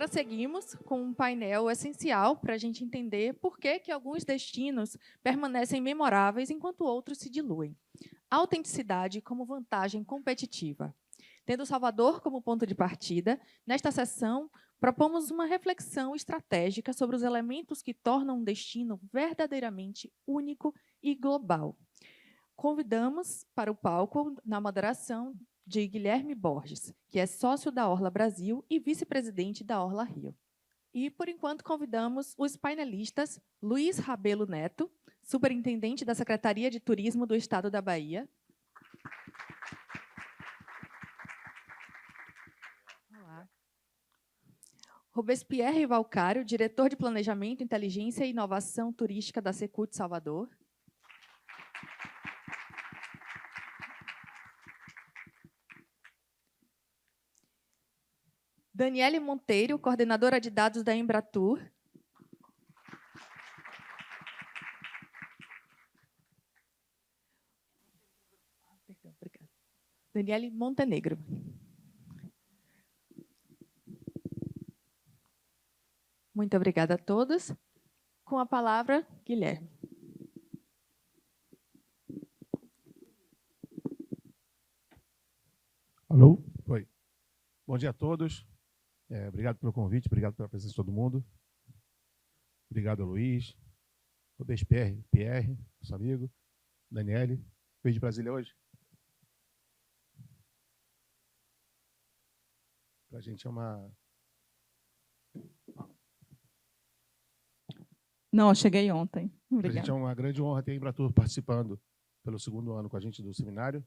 agora seguimos com um painel essencial para a gente entender por que alguns destinos permanecem memoráveis enquanto outros se diluem. Autenticidade como vantagem competitiva. Tendo Salvador como ponto de partida, nesta sessão, propomos uma reflexão estratégica sobre os elementos que tornam um destino verdadeiramente único e global. Convidamos para o palco, na moderação, de Guilherme Borges, que é sócio da Orla Brasil e vice-presidente da Orla Rio. E, por enquanto, convidamos os painelistas Luiz Rabelo Neto, superintendente da Secretaria de Turismo do Estado da Bahia. Olá. Robespierre Valcário, diretor de Planejamento, Inteligência e Inovação Turística da Secult Salvador. Daniele Monteiro, coordenadora de dados da Embratur. Daniele Montenegro. Muito obrigada a todos. Com a palavra, Guilherme. Alô? Oi. Bom dia a todos. Obrigado pelo convite, obrigado pela presença de todo mundo. Obrigado, Luiz, Robespierre, Pierre, nosso amigo, Daniele. Veio de Brasília hoje? Para a gente é uma... Não, eu cheguei ontem. Para a gente é uma grande honra ter a Embratur participando pelo segundo ano com a gente do seminário.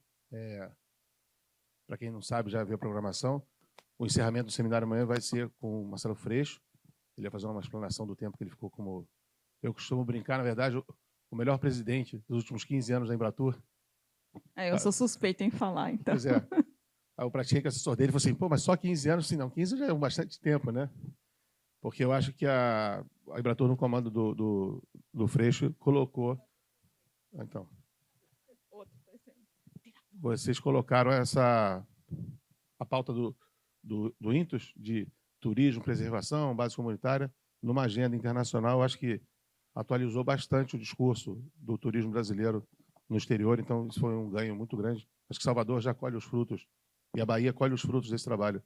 Para quem não sabe, já viu a programação. O encerramento do seminário amanhã vai ser com o Marcelo Freixo. Ele vai fazer uma explanação do tempo que ele ficou como... Eu costumo brincar, na verdade, o melhor presidente dos últimos 15 anos da Embratur. Eu sou suspeita em falar, então. Pois é. Aí eu pratiquei com o assessor dele e falei assim, pô, mas só 15 anos? Sim, não, 15 já é bastante tempo, né? Porque eu acho que a Embratur, no comando do Freixo, colocou... Então, vocês colocaram a pauta do INTUS, de turismo, preservação, base comunitária, numa agenda internacional. Eu acho que atualizou bastante o discurso do turismo brasileiro no exterior, então isso foi um ganho muito grande. Acho que Salvador já colhe os frutos, e a Bahia colhe os frutos desse trabalho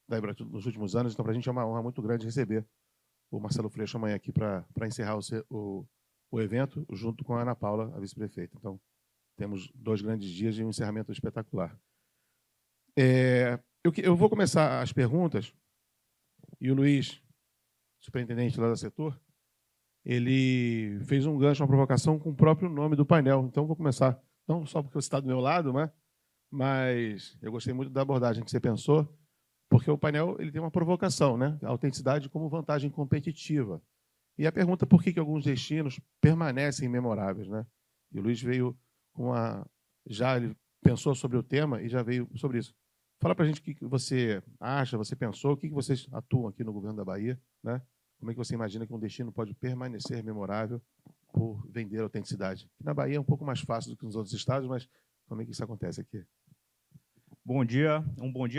da Embratur nos últimos anos, então para a gente é uma honra muito grande receber o Marcelo Freixo amanhã aqui para encerrar o evento, junto com a Ana Paula, a vice-prefeita. Então, temos 2 grandes dias e um encerramento espetacular. Eu vou começar as perguntas, e o Luiz, superintendente lá do setor, ele fez um gancho, uma provocação com o próprio nome do painel. Então, vou começar, não só porque você está do meu lado, né? Mas eu gostei muito da abordagem que você pensou, porque o painel ele tem uma provocação, né? A autenticidade como vantagem competitiva. E a pergunta por que alguns destinos permanecem memoráveis, né? E o Luiz veio com ele pensou sobre o tema e já veio sobre isso. Fala para a gente o que você acha, você pensou, o que vocês atuam aqui no governo da Bahia, né? Como é que você imagina que um destino pode permanecer memorável por vender autenticidade? Na Bahia é um pouco mais fácil do que nos outros estados, mas como é que isso acontece aqui? Bom dia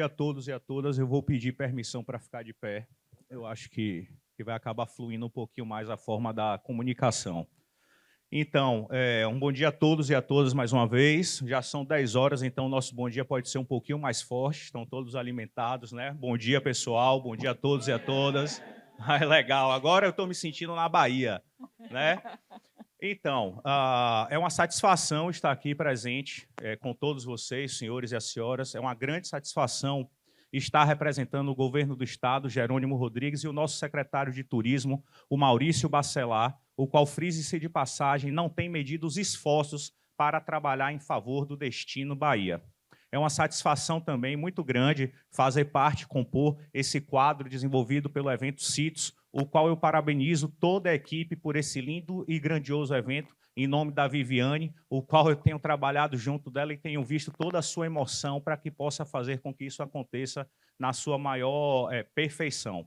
a todos e a todas. Eu vou pedir permissão para ficar de pé. Eu acho que vai acabar fluindo um pouquinho mais a forma da comunicação. Então, um bom dia a todos e a todas mais uma vez. Já são 10 horas, então o nosso bom dia pode ser um pouquinho mais forte. Estão todos alimentados, né? Bom dia, pessoal. Bom dia a todos e a todas. Legal. Agora eu estou me sentindo na Bahia, né? Então, é uma satisfação estar aqui presente com todos vocês, senhores e as senhoras. É uma grande satisfação estar representando o governo do Estado, Jerônimo Rodrigues, e o nosso secretário de Turismo, o Maurício Bacelar, o qual, frise-se de passagem, não tem medido os esforços para trabalhar em favor do destino Bahia. É uma satisfação também muito grande fazer parte, compor esse quadro desenvolvido pelo evento CITOS, o qual eu parabenizo toda a equipe por esse lindo e grandioso evento, em nome da Viviane, o qual eu tenho trabalhado junto dela e tenho visto toda a sua emoção para que possa fazer com que isso aconteça na sua maior perfeição.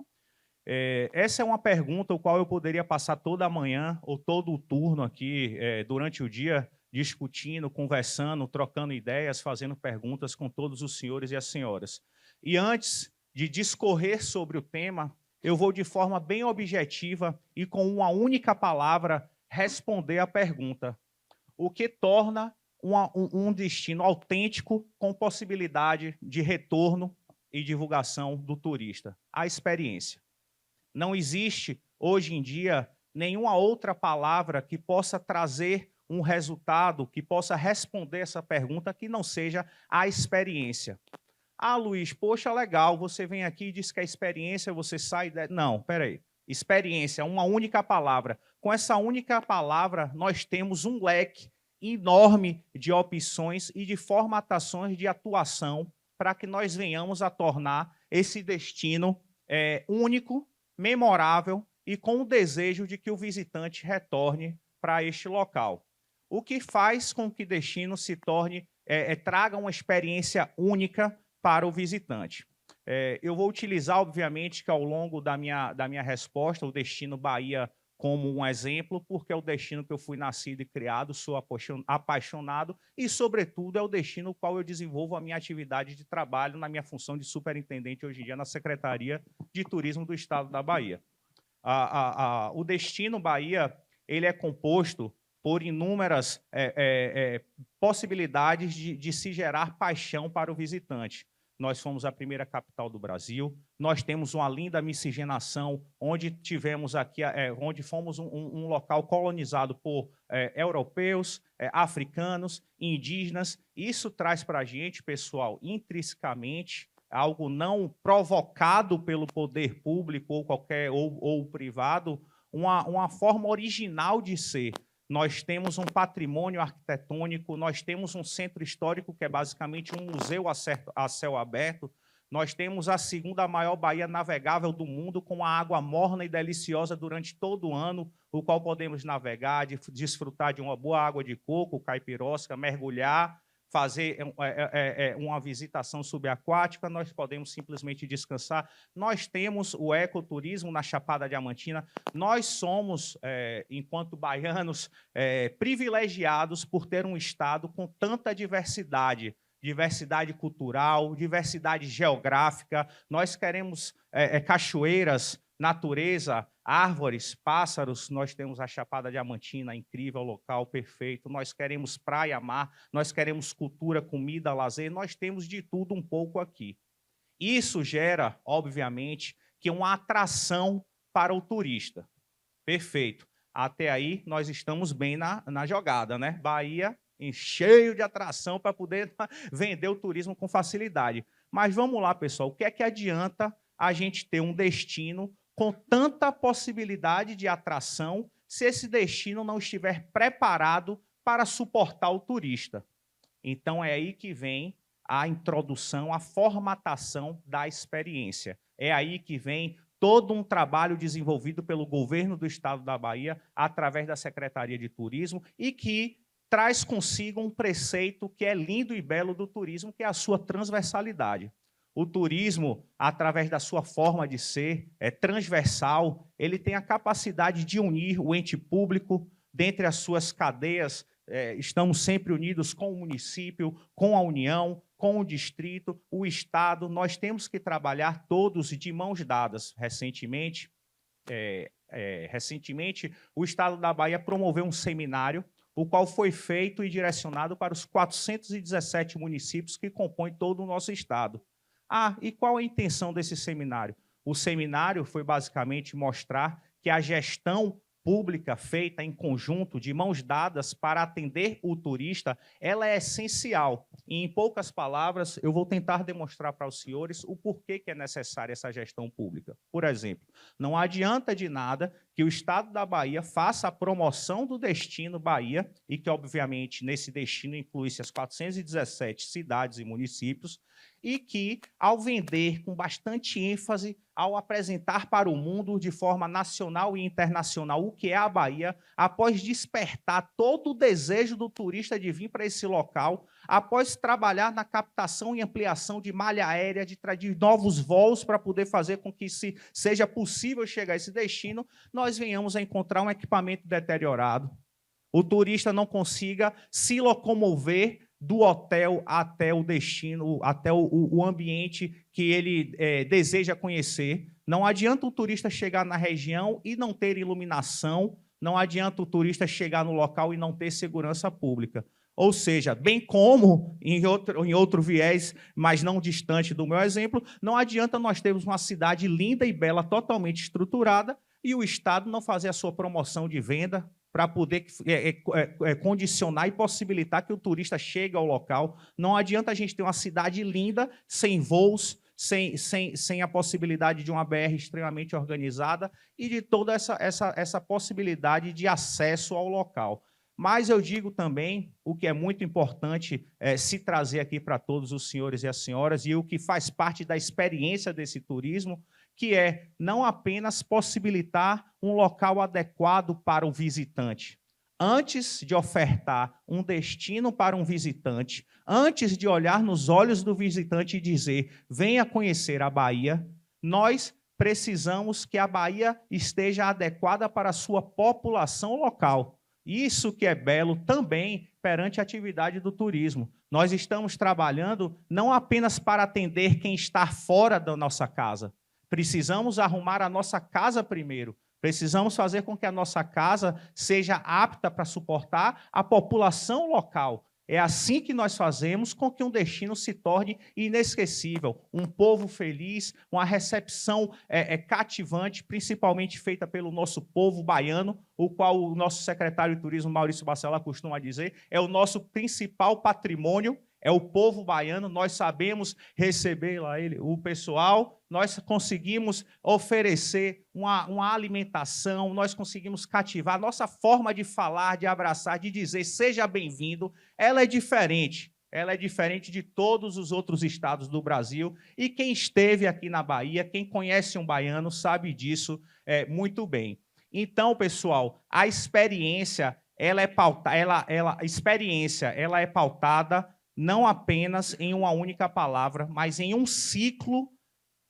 Essa é uma pergunta o qual eu poderia passar toda a manhã ou todo o turno aqui durante o dia, discutindo, conversando, trocando ideias, fazendo perguntas com todos os senhores e as senhoras. E antes de discorrer sobre o tema, eu vou de forma bem objetiva e com uma única palavra responder a pergunta: o que torna um destino autêntico com possibilidade de retorno e divulgação do turista? A experiência. Não existe, hoje em dia, nenhuma outra palavra que possa trazer um resultado, que possa responder essa pergunta que não seja a experiência. Ah, Luiz, poxa, legal, você vem aqui e diz que a experiência, você sai... Não, peraí. Experiência, uma única palavra. Com essa única palavra, nós temos um leque enorme de opções e de formatações de atuação para que nós venhamos a tornar esse destino único, memorável e com o desejo de que o visitante retorne para este local. O que faz com que o destino se torne, traga uma experiência única para o visitante. Eu vou utilizar, obviamente, que ao longo da minha resposta, o destino Bahia como um exemplo, porque é o destino que eu fui nascido e criado, sou apaixonado e, sobretudo, é o destino no qual eu desenvolvo a minha atividade de trabalho na minha função de superintendente hoje em dia na Secretaria de Turismo do Estado da Bahia. O destino Bahia ele é composto por inúmeras possibilidades de se gerar paixão para o visitante. Nós fomos a primeira capital do Brasil, nós temos uma linda miscigenação, onde tivemos aqui, onde fomos um local colonizado por europeus, africanos, indígenas. Isso traz para a gente, pessoal, intrinsecamente, algo não provocado pelo poder público ou privado, uma forma original de ser. Nós temos um patrimônio arquitetônico, nós temos um centro histórico, que é basicamente um museu a céu aberto, nós temos a segunda maior baía navegável do mundo, com a água morna e deliciosa durante todo o ano, o qual podemos navegar, desfrutar de uma boa água de coco, caipirosca, mergulhar, fazer uma visitação subaquática, nós podemos simplesmente descansar. Nós temos o ecoturismo na Chapada Diamantina. Nós somos, enquanto baianos, privilegiados por ter um estado com tanta diversidade, diversidade cultural, diversidade geográfica. Nós queremos cachoeiras, natureza, árvores, pássaros. Nós temos a Chapada Diamantina, incrível, local perfeito. Nós queremos praia, mar, nós queremos cultura, comida, lazer. Nós temos de tudo um pouco aqui. Isso gera, obviamente, que uma atração para o turista. Perfeito. Até aí, nós estamos bem na jogada, né? Bahia cheio de atração para poder vender o turismo com facilidade. Mas vamos lá, pessoal. O que é que adianta a gente ter um destino com tanta possibilidade de atração se esse destino não estiver preparado para suportar o turista? Então, é aí que vem a introdução, a formatação da experiência. É aí que vem todo um trabalho desenvolvido pelo governo do Estado da Bahia, através da Secretaria de Turismo, e que traz consigo um preceito que é lindo e belo do turismo, que é a sua transversalidade. O turismo, através da sua forma de ser, é transversal, ele tem a capacidade de unir o ente público, dentre as suas cadeias, estamos sempre unidos com o município, com a União, com o distrito, o Estado. Nós temos que trabalhar todos de mãos dadas. Recentemente, o Estado da Bahia promoveu um seminário, o qual foi feito e direcionado para os 417 municípios que compõem todo o nosso estado. E qual a intenção desse seminário? O seminário foi basicamente mostrar que a gestão pública feita em conjunto, de mãos dadas para atender o turista, ela é essencial. E, em poucas palavras, eu vou tentar demonstrar para os senhores o porquê que é necessária essa gestão pública. Por exemplo, não adianta de nada que o Estado da Bahia faça a promoção do destino Bahia, e que, obviamente, nesse destino inclui-se as 417 cidades e municípios, e que, ao vender com bastante ênfase, ao apresentar para o mundo de forma nacional e internacional o que é a Bahia, após despertar todo o desejo do turista de vir para esse local, após trabalhar na captação e ampliação de malha aérea, de novos voos para poder fazer com que seja possível chegar a esse destino, nós venhamos a encontrar um equipamento deteriorado. O turista não consiga se locomover do hotel até o destino, até o ambiente que ele deseja conhecer. Não adianta o turista chegar na região e não ter iluminação, não adianta o turista chegar no local e não ter segurança pública. Ou seja, bem como em outro viés, mas não distante do meu exemplo, não adianta nós termos uma cidade linda e bela, totalmente estruturada, e o Estado não fazer a sua promoção de venda para poder condicionar e possibilitar que o turista chegue ao local. Não adianta a gente ter uma cidade linda, sem voos, sem a possibilidade de uma BR extremamente organizada e de toda essa possibilidade de acesso ao local. Mas eu digo também, o que é muito importante se trazer aqui para todos os senhores e as senhoras, e o que faz parte da experiência desse turismo, que é não apenas possibilitar um local adequado para o visitante. Antes de ofertar um destino para um visitante, antes de olhar nos olhos do visitante e dizer, venha conhecer a Bahia, nós precisamos que a Bahia esteja adequada para a sua população local. Isso que é belo também perante a atividade do turismo. Nós estamos trabalhando não apenas para atender quem está fora da nossa casa. Precisamos arrumar a nossa casa primeiro. Precisamos fazer com que a nossa casa seja apta para suportar a população local. É assim que nós fazemos com que um destino se torne inesquecível. Um povo feliz, uma recepção cativante, principalmente feita pelo nosso povo baiano, o qual o nosso secretário de Turismo, Maurício Bacelar, costuma dizer, é o nosso principal patrimônio, é o povo baiano. Nós sabemos receber lá o pessoal, nós conseguimos oferecer uma alimentação, nós conseguimos cativar. Nossa forma de falar, de abraçar, de dizer seja bem-vindo, ela é diferente. Ela é diferente de todos os outros estados do Brasil. E quem esteve aqui na Bahia, quem conhece um baiano, sabe disso muito bem. Então, pessoal, a experiência ela é pautada não apenas em uma única palavra, mas em um ciclo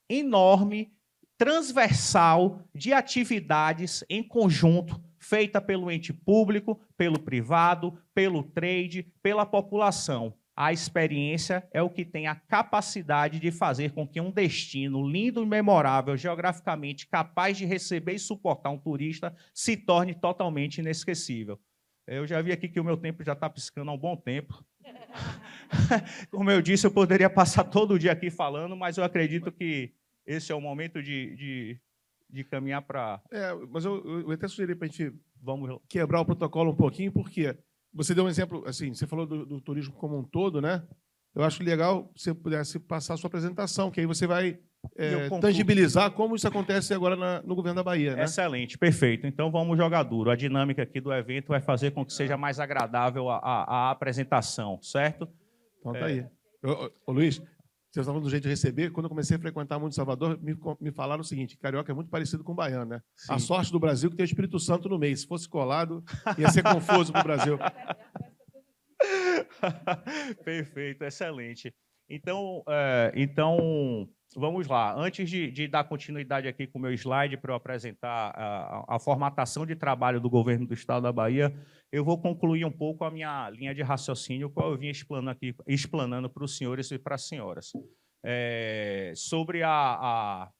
enorme, transversal, de atividades em conjunto, feita pelo ente público, pelo privado, pelo trade, pela população. A experiência é o que tem a capacidade de fazer com que um destino lindo e memorável, geograficamente capaz de receber e suportar um turista, se torne totalmente inesquecível. Eu já vi aqui que o meu tempo já está piscando há um bom tempo. Como eu disse, eu poderia passar todo o dia aqui falando, mas eu acredito que esse é o momento de caminhar para... Mas eu até sugeri para a gente quebrar o protocolo um pouquinho, porque você deu um exemplo, assim, você falou do turismo como um todo, né? Eu acho legal se você pudesse passar a sua apresentação, que aí você vai tangibilizar como isso acontece agora no governo da Bahia, né? Excelente, perfeito. Então vamos jogar duro. A dinâmica aqui do evento vai fazer com que seja mais agradável a apresentação, certo? Então tá aí. Ô, Luiz, vocês estavam do jeito de receber. Quando eu comecei a frequentar muito Salvador, me falaram o seguinte: carioca é muito parecido com o baiano, né? Sim. A sorte do Brasil é que tem o Espírito Santo no meio. Se fosse colado, ia ser confuso para o Brasil. Perfeito, excelente. Então, vamos lá. Antes de dar continuidade aqui com o meu slide para eu apresentar a formatação de trabalho do governo do Estado da Bahia, eu vou concluir um pouco a minha linha de raciocínio, qual eu vinha explanando para os senhores e para as senhoras. Sobre a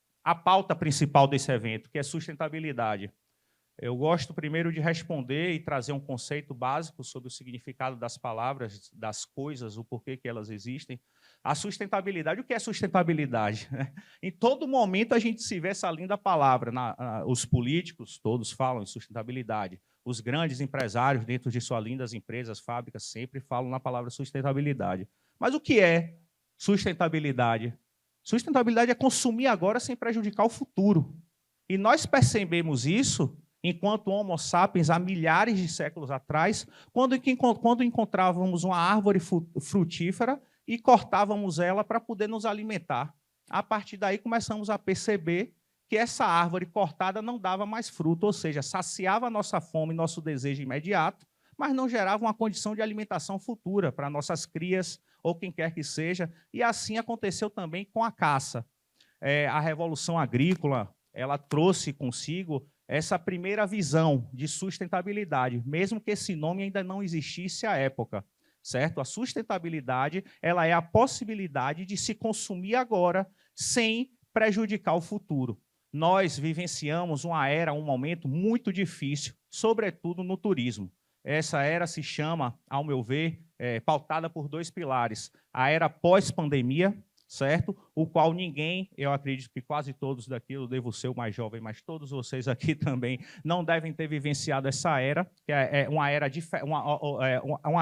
pauta principal desse evento, que é sustentabilidade. Eu gosto primeiro de responder e trazer um conceito básico sobre o significado das palavras, das coisas, o porquê que elas existem. A sustentabilidade, o que é sustentabilidade? Em todo momento a gente se vê essa linda palavra. Os políticos todos falam em sustentabilidade. Os grandes empresários, dentro de suas lindas empresas, fábricas, sempre falam na palavra sustentabilidade. Mas o que é sustentabilidade? Sustentabilidade é consumir agora sem prejudicar o futuro. E nós percebemos isso enquanto Homo sapiens, há milhares de séculos atrás, quando encontrávamos uma árvore frutífera e cortávamos ela para poder nos alimentar. A partir daí, começamos a perceber que essa árvore cortada não dava mais fruto, ou seja, saciava a nossa fome, nosso desejo imediato, mas não gerava uma condição de alimentação futura para nossas crias ou quem quer que seja. E assim aconteceu também com a caça. A Revolução Agrícola, ela trouxe consigo essa primeira visão de sustentabilidade, mesmo que esse nome ainda não existisse à época, certo? A sustentabilidade, ela é a possibilidade de se consumir agora sem prejudicar o futuro. nós vivenciamos uma era, um momento muito difícil, sobretudo no turismo. Essa era se chama, ao meu ver, pautada por 2 pilares. A era pós-pandemia, certo? O qual ninguém, eu acredito que quase todos daqui, eu devo ser o mais jovem, mas todos vocês aqui também não devem ter vivenciado essa era, que é uma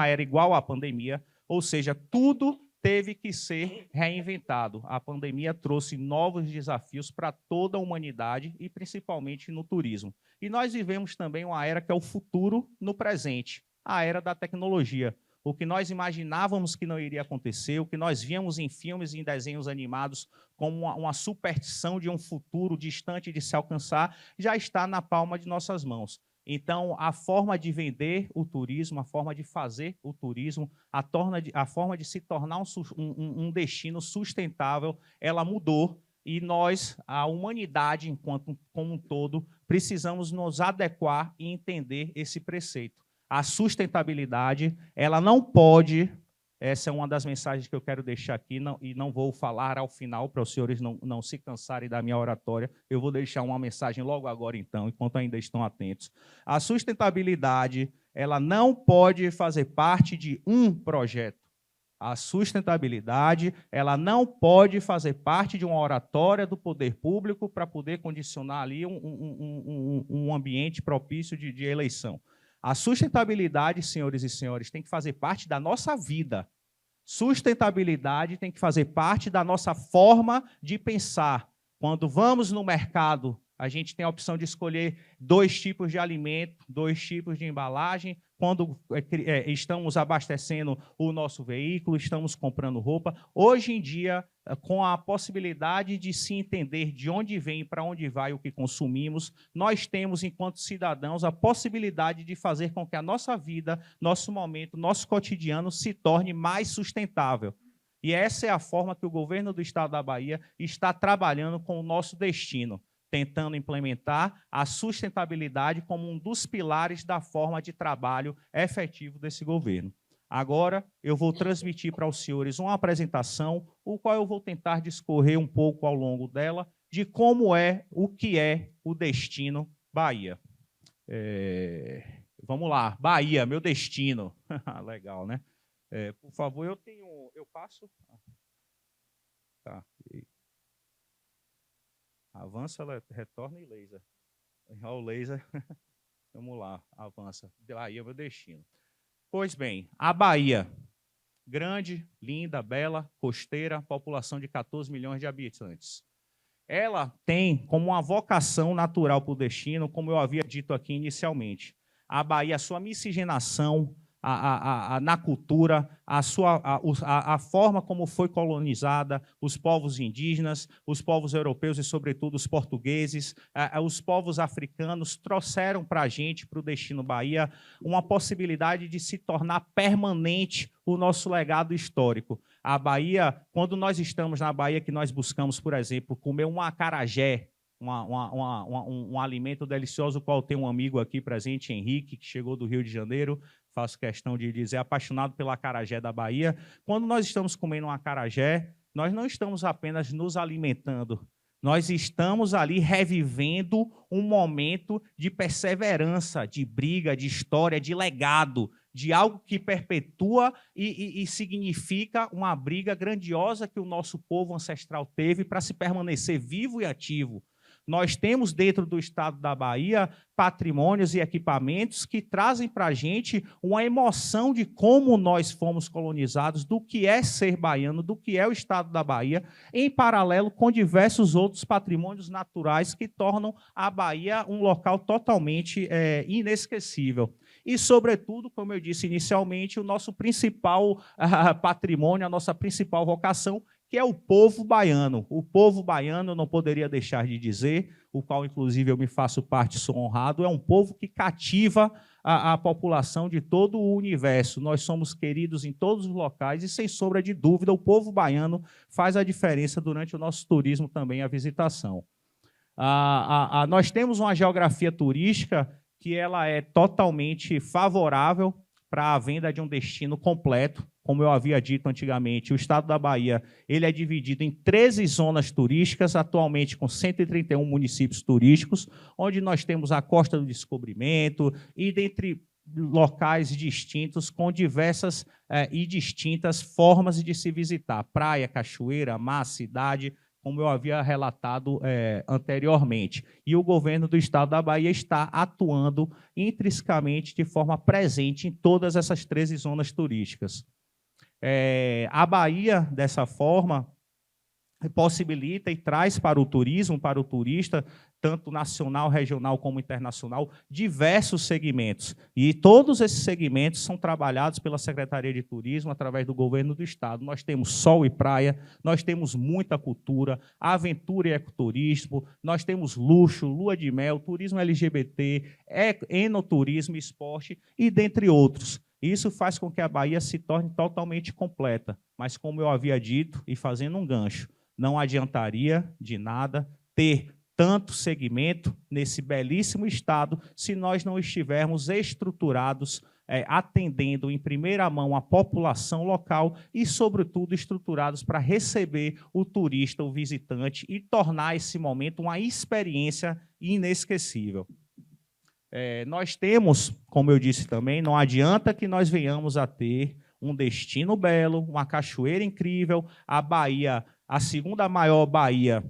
era igual à pandemia, ou seja, tudo teve que ser reinventado. A pandemia trouxe novos desafios para toda a humanidade e principalmente no turismo. E nós vivemos também uma era que é o futuro no presente, a era da tecnologia. O que nós imaginávamos que não iria acontecer, o que nós víamos em filmes e em desenhos animados como uma superstição de um futuro distante de se alcançar, já está na palma de nossas mãos. Então, a forma de vender o turismo, a forma de fazer o turismo, a forma de se tornar um destino sustentável, ela mudou. E nós, a humanidade, como um todo, precisamos nos adequar e entender esse preceito. A sustentabilidade, ela não pode, essa é uma das mensagens que eu quero deixar aqui, e não vou falar ao final, para os senhores não se cansarem da minha oratória, eu vou deixar uma mensagem logo agora, então, enquanto ainda estão atentos. A sustentabilidade, ela não pode fazer parte de um projeto. A sustentabilidade, ela não pode fazer parte de uma oratória do poder público para poder condicionar ali um ambiente propício de eleição. A sustentabilidade, senhores e senhores, tem que fazer parte da nossa vida. Sustentabilidade tem que fazer parte da nossa forma de pensar. Quando vamos no mercado, a gente tem a opção de escolher 2 tipos de alimento, 2 tipos de embalagem. Quando estamos abastecendo o nosso veículo, estamos comprando roupa. Hoje em dia, com a possibilidade de se entender de onde vem, para onde vai o que consumimos, nós temos, enquanto cidadãos, a possibilidade de fazer com que a nossa vida, nosso momento, nosso cotidiano se torne mais sustentável. E essa é a forma que o governo do Estado da Bahia está trabalhando com o nosso destino, tentando implementar a sustentabilidade como um dos pilares da forma de trabalho efetivo desse governo. Agora, eu vou transmitir para os senhores uma apresentação, o qual eu vou tentar discorrer um pouco ao longo dela, de como o que é o destino Bahia. Vamos lá, Bahia, meu destino. Legal, né? Por favor, eu passo? Tá. Avança, retorna e laser. O laser, vamos lá, avança. Bahia é meu destino. Pois bem, a Bahia, grande, linda, bela, costeira, população de 14 milhões de habitantes. Ela tem como uma vocação natural para o destino, como eu havia dito aqui inicialmente. A Bahia, a sua miscigenação na cultura, a forma como foi colonizada, os povos indígenas, os povos europeus e, sobretudo, os portugueses, os povos africanos trouxeram para a gente, para o destino Bahia, uma possibilidade de se tornar permanente o nosso legado histórico. A Bahia, quando nós estamos na Bahia, que nós buscamos, por exemplo, comer um acarajé, um alimento delicioso, o qual tem um amigo aqui presente, Henrique, que chegou do Rio de Janeiro, faço questão de dizer, apaixonado pelo acarajé da Bahia. Quando nós estamos comendo um acarajé, nós não estamos apenas nos alimentando, nós estamos ali revivendo um momento de perseverança, de briga, de história, de legado, de algo que perpetua e significa uma briga grandiosa que o nosso povo ancestral teve para se permanecer vivo e ativo. Nós temos dentro do estado da Bahia patrimônios e equipamentos que trazem para a gente uma emoção de como nós fomos colonizados, do que é ser baiano, do que é o estado da Bahia, em paralelo com diversos outros patrimônios naturais que tornam a Bahia um local totalmente inesquecível. E, sobretudo, como eu disse inicialmente, o nosso principal patrimônio, a nossa principal vocação, que é o povo baiano. O povo baiano, eu não poderia deixar de dizer, o qual, inclusive, eu me faço parte, sou honrado, é um povo que cativa a população de todo o universo. Nós somos queridos em todos os locais e, sem sombra de dúvida, o povo baiano faz a diferença durante o nosso turismo também, a visitação. Nós temos uma geografia turística que ela é totalmente favorável para a venda de um destino completo, como eu havia dito antigamente, o estado da Bahia ele é dividido em 13 zonas turísticas, atualmente com 131 municípios turísticos, onde nós temos a Costa do Descobrimento e dentre locais distintos com diversas e distintas formas de se visitar. Praia, cachoeira, mar, cidade, como eu havia relatado anteriormente. E o governo do estado da Bahia está atuando intrinsecamente de forma presente em todas essas 13 zonas turísticas. A Bahia, dessa forma, possibilita e traz para o turismo, para o turista, tanto nacional, regional como internacional, diversos segmentos. E todos esses segmentos são trabalhados pela Secretaria de Turismo através do governo do estado. Nós temos sol e praia, nós temos muita cultura, aventura e ecoturismo, nós temos luxo, lua de mel, turismo LGBT, enoturismo, esporte e dentre outros. Isso faz com que a Bahia se torne totalmente completa. Mas, como eu havia dito, e fazendo um gancho, não adiantaria de nada ter tanto segmento nesse belíssimo estado se nós não estivermos estruturados, atendendo em primeira mão a população local e, sobretudo, estruturados para receber o turista, o visitante e tornar esse momento uma experiência inesquecível. Nós temos, como eu disse também, não adianta que nós venhamos a ter um destino belo, uma cachoeira incrível, a Bahia, a segunda maior baía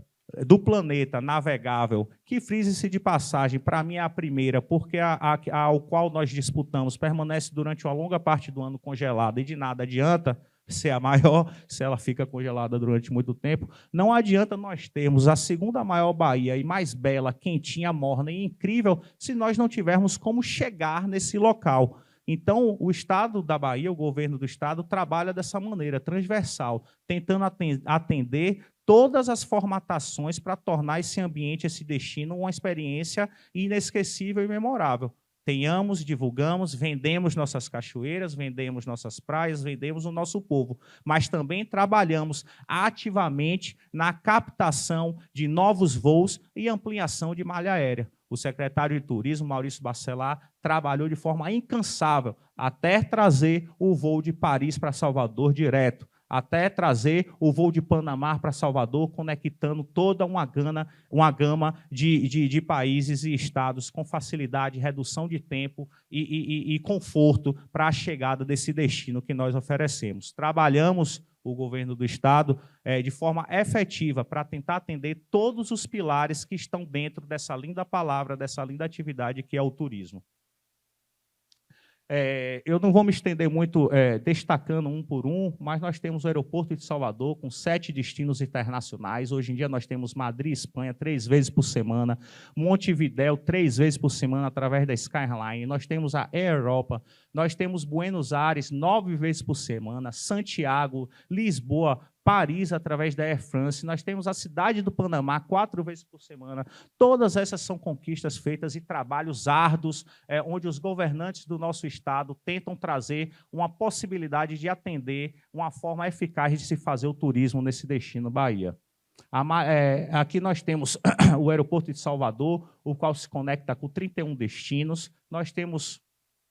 do planeta navegável, que, frise-se de passagem, para mim é a primeira, porque ao qual nós disputamos permanece durante uma longa parte do ano congelada e de nada adianta ser a maior, se ela fica congelada durante muito tempo. Não adianta nós termos a segunda maior baía e mais bela, quentinha, morna e incrível, se nós não tivermos como chegar nesse local. Então, o estado da Bahia, o governo do estado, trabalha dessa maneira, transversal, tentando atender todas as formatações para tornar esse ambiente, esse destino, uma experiência inesquecível e memorável. Tenhamos, divulgamos, vendemos nossas cachoeiras, vendemos nossas praias, vendemos o nosso povo, mas também trabalhamos ativamente na captação de novos voos e ampliação de malha aérea. O secretário de Turismo, Maurício Bacelar, trabalhou de forma incansável até trazer o voo de Paris para Salvador direto, até trazer o voo de Panamá para Salvador, conectando toda uma gama de países e estados com facilidade, redução de tempo e conforto para a chegada desse destino que nós oferecemos. Trabalhamos, o governo do estado, de forma efetiva para tentar atender todos os pilares que estão dentro dessa linda palavra, dessa linda atividade que é o turismo. Eu não vou me estender muito destacando um por um, mas nós temos o aeroporto de Salvador com 7 destinos internacionais. Hoje em dia nós temos Madrid, Espanha, 3 vezes por semana, Montevidéu, 3 vezes por semana através da Skyline. Nós temos a Air Europa, nós temos Buenos Aires, 9 vezes por semana, Santiago, Lisboa, Paris, através da Air France. Nós temos a cidade do Panamá, 4 vezes por semana. Todas essas são conquistas feitas e trabalhos árduos, onde os governantes do nosso estado tentam trazer uma possibilidade de atender uma forma eficaz de se fazer o turismo nesse destino Bahia. Aqui nós temos o aeroporto de Salvador, o qual se conecta com 31 destinos. Nós temos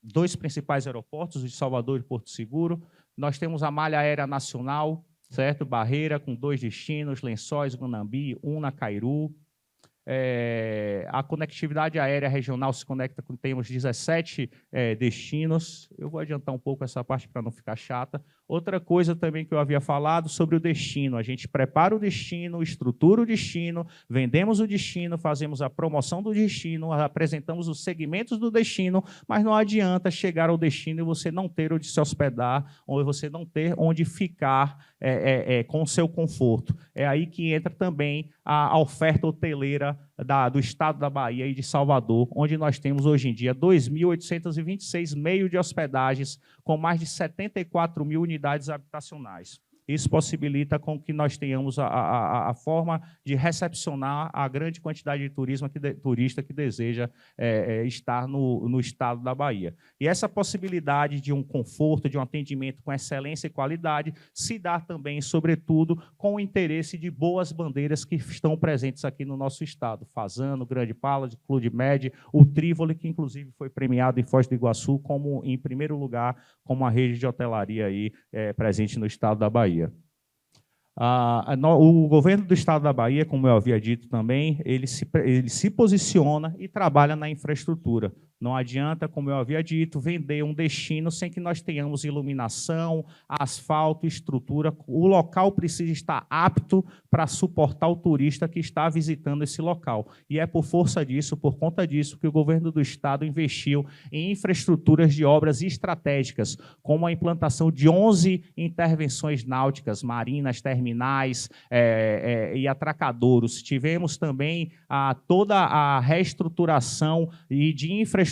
2 principais aeroportos, o de Salvador e Porto Seguro. Nós temos a malha aérea nacional, certo? Barreira, com 2 destinos, Lençóis, Guanambi, Una, Cairu. A conectividade aérea regional se conecta com, temos 17 destinos. Eu vou adiantar um pouco essa parte para não ficar chata. Outra coisa também que eu havia falado sobre o destino. A gente prepara o destino, estrutura o destino, vendemos o destino, fazemos a promoção do destino, apresentamos os segmentos do destino, mas não adianta chegar ao destino e você não ter onde se hospedar, ou você não ter onde ficar com o seu conforto. É aí que entra também a oferta hoteleira do estado da Bahia e de Salvador, onde nós temos hoje em dia 2.826 meios de hospedagens, com mais de 74 mil unidades habitacionais. isso possibilita com que nós tenhamos a forma de recepcionar a grande quantidade de turista que deseja estar no estado da Bahia. E essa possibilidade de um conforto, de um atendimento com excelência e qualidade, se dá também, sobretudo, com o interesse de boas bandeiras que estão presentes aqui no nosso estado. Fazano, Grande Palace, Clube Med, o Trívoli, que inclusive foi premiado em Foz do Iguaçu como, em primeiro lugar, como a rede de hotelaria aí, presente no estado da Bahia. O governo do estado da Bahia, como eu havia dito também, ele se posiciona e trabalha na infraestrutura. Não adianta, como eu havia dito, vender um destino sem que nós tenhamos iluminação, asfalto, estrutura. O local precisa estar apto para suportar o turista que está visitando esse local. E é por força disso, por conta disso, que o governo do estado investiu em infraestruturas de obras estratégicas, como a implantação de 11 intervenções náuticas, marinas, terminais e atracadouros. Tivemos também toda a reestruturação de infraestrutura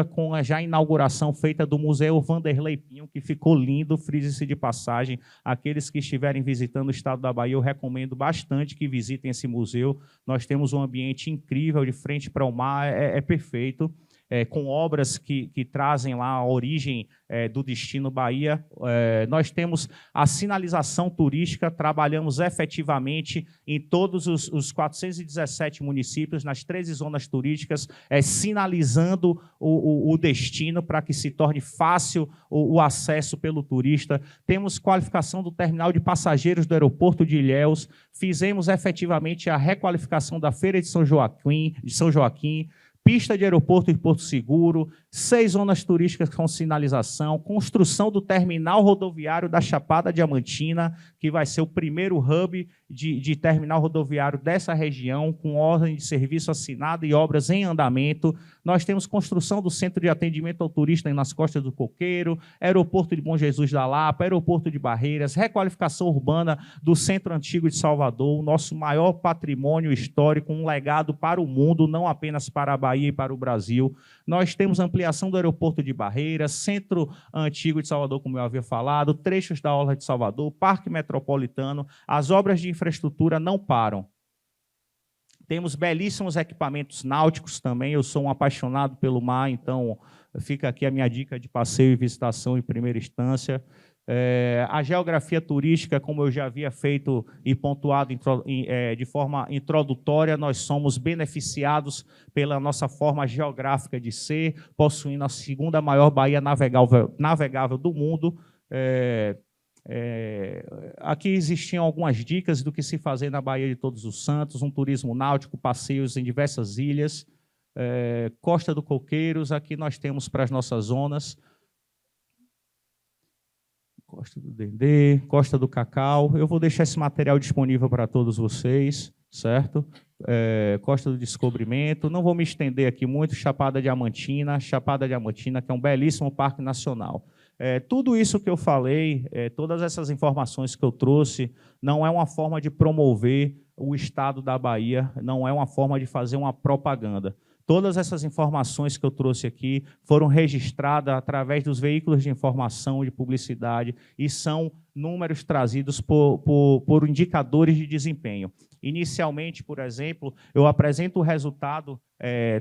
com a já inauguração feita do Museu Vanderlei Pinho, que ficou lindo, frise-se de passagem. Aqueles que estiverem visitando o estado da Bahia, eu recomendo bastante que visitem esse museu. Nós temos um ambiente incrível, de frente para o mar, é perfeito. Com obras que trazem lá a origem do destino Bahia. Nós temos a sinalização turística, trabalhamos efetivamente em todos os 417 municípios, nas 13 zonas turísticas, sinalizando o destino para que se torne fácil o acesso pelo turista. Temos qualificação do terminal de passageiros do aeroporto de Ilhéus, fizemos efetivamente a requalificação da Feira de São Joaquim, pista de aeroporto e Porto Seguro, 6 zonas turísticas com sinalização, construção do terminal rodoviário da Chapada Diamantina, que vai ser o primeiro hub de terminal rodoviário dessa região, com ordem de serviço assinada e obras em andamento. Nós temos construção do centro de atendimento ao turista nas Costas do Coqueiro, aeroporto de Bom Jesus da Lapa, aeroporto de Barreiras, requalificação urbana do Centro Antigo de Salvador, o nosso maior patrimônio histórico, um legado para o mundo, não apenas para a Bahia e para o Brasil. Nós temos ampliação do aeroporto de Barreiras, Centro Antigo de Salvador, como eu havia falado, trechos da Orla de Salvador, Parque Metropolitano. As obras de infraestrutura não param. Temos belíssimos equipamentos náuticos também. Eu sou um apaixonado pelo mar, então fica aqui a minha dica de passeio e visitação em primeira instância. A geografia turística, como eu já havia feito e pontuado de forma introdutória, nós somos beneficiados pela nossa forma geográfica de ser, possuindo a segunda maior baía navegável do mundo. Aqui existiam algumas dicas do que se fazer na Baía de Todos os Santos, um turismo náutico, passeios em diversas ilhas, Costa do Coqueiros, aqui nós temos para as nossas zonas, Costa do Dendê, Costa do Cacau. Eu vou deixar esse material disponível para todos vocês, certo? Costa do Descobrimento. Não vou me estender aqui muito. Chapada Diamantina, que é um belíssimo parque nacional. Tudo isso que eu falei, todas essas informações que eu trouxe, não é uma forma de promover o estado da Bahia, não é uma forma de fazer uma propaganda. Todas essas informações que eu trouxe aqui foram registradas através dos veículos de informação, de publicidade, e são números trazidos por indicadores de desempenho. Inicialmente, por exemplo, eu apresento o resultado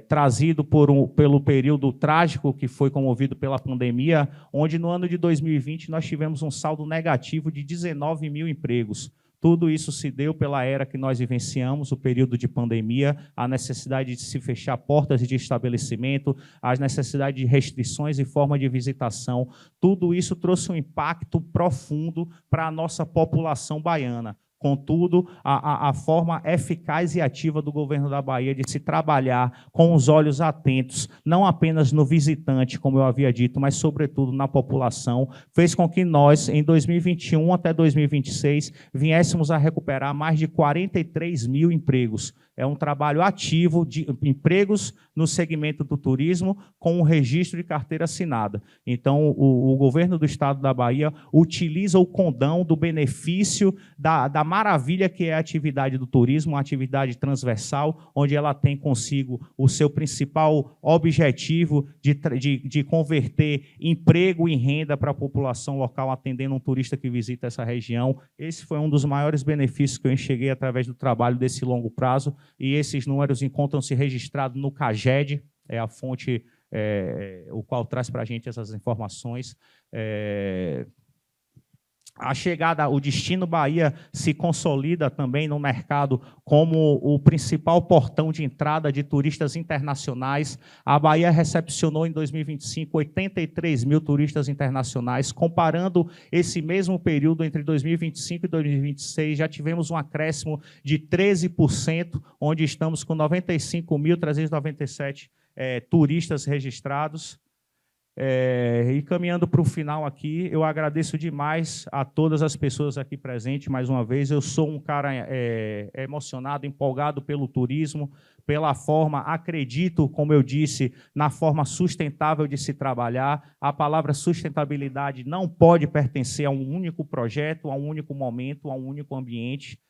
trazido pelo período trágico que foi comovido pela pandemia, onde no ano de 2020 nós tivemos um saldo negativo de 19 mil empregos. Tudo isso se deu pela era que nós vivenciamos, o período de pandemia, a necessidade de se fechar portas de estabelecimento, as necessidades de restrições e forma de visitação. Tudo isso trouxe um impacto profundo para a nossa população baiana. Contudo, a forma eficaz e ativa do governo da Bahia de se trabalhar com os olhos atentos, não apenas no visitante, como eu havia dito, mas, sobretudo, na população, fez com que nós, em 2021 até 2026, viéssemos a recuperar mais de 43 mil empregos. é um trabalho ativo de empregos no segmento do turismo com o registro de carteira assinada. Então, o governo do estado da Bahia utiliza o condão do benefício da maravilha que é a atividade do turismo, uma atividade transversal, onde ela tem consigo o seu principal objetivo de converter emprego em renda para a população local, atendendo um turista que visita essa região. Esse foi um dos maiores benefícios que eu enxerguei através do trabalho desse longo prazo, e esses números encontram-se registrados no CAGED, é a fonte o qual traz para a gente essas informações. A chegada, o Destino Bahia se consolida também no mercado como o principal portão de entrada de turistas internacionais. A Bahia recepcionou em 2025 83 mil turistas internacionais. Comparando esse mesmo período entre 2025 e 2026, já tivemos um acréscimo de 13%, onde estamos com 95.397 turistas registrados. E caminhando para o final aqui, eu agradeço demais a todas as pessoas aqui presentes, mais uma vez. Eu sou um cara emocionado, empolgado pelo turismo, pela forma, acredito, como eu disse, na forma sustentável de se trabalhar. A palavra sustentabilidade não pode pertencer a um único projeto, a um único momento, a um único ambiente.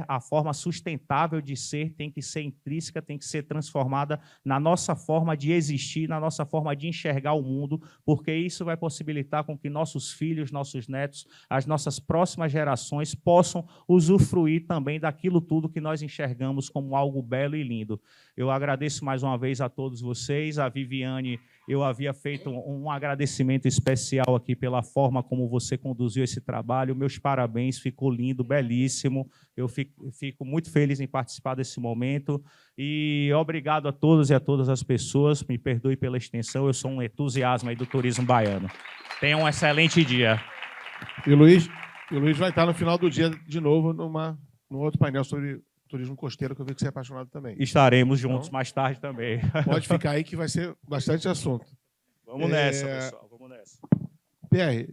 A forma sustentável de ser tem que ser intrínseca, tem que ser transformada na nossa forma de existir, na nossa forma de enxergar o mundo, porque isso vai possibilitar com que nossos filhos, nossos netos, as nossas próximas gerações possam usufruir também daquilo tudo que nós enxergamos como algo belo e lindo. Eu agradeço mais uma vez a todos vocês. A Viviane, eu havia feito um agradecimento especial aqui pela forma como você conduziu esse trabalho. Meus parabéns, ficou lindo, belíssimo. Eu fico muito feliz em participar desse momento. E obrigado a todos e a todas as pessoas. Me perdoe pela extensão, eu sou um entusiasmo aí do turismo baiano. Tenha um excelente dia. E o Luiz vai estar no final do dia de novo num outro painel sobre turismo costeiro, que eu vi que você é apaixonado também. Estaremos juntos mais tarde também. Pode ficar aí que vai ser bastante assunto. Vamos nessa, pessoal. Vamos nessa. PR,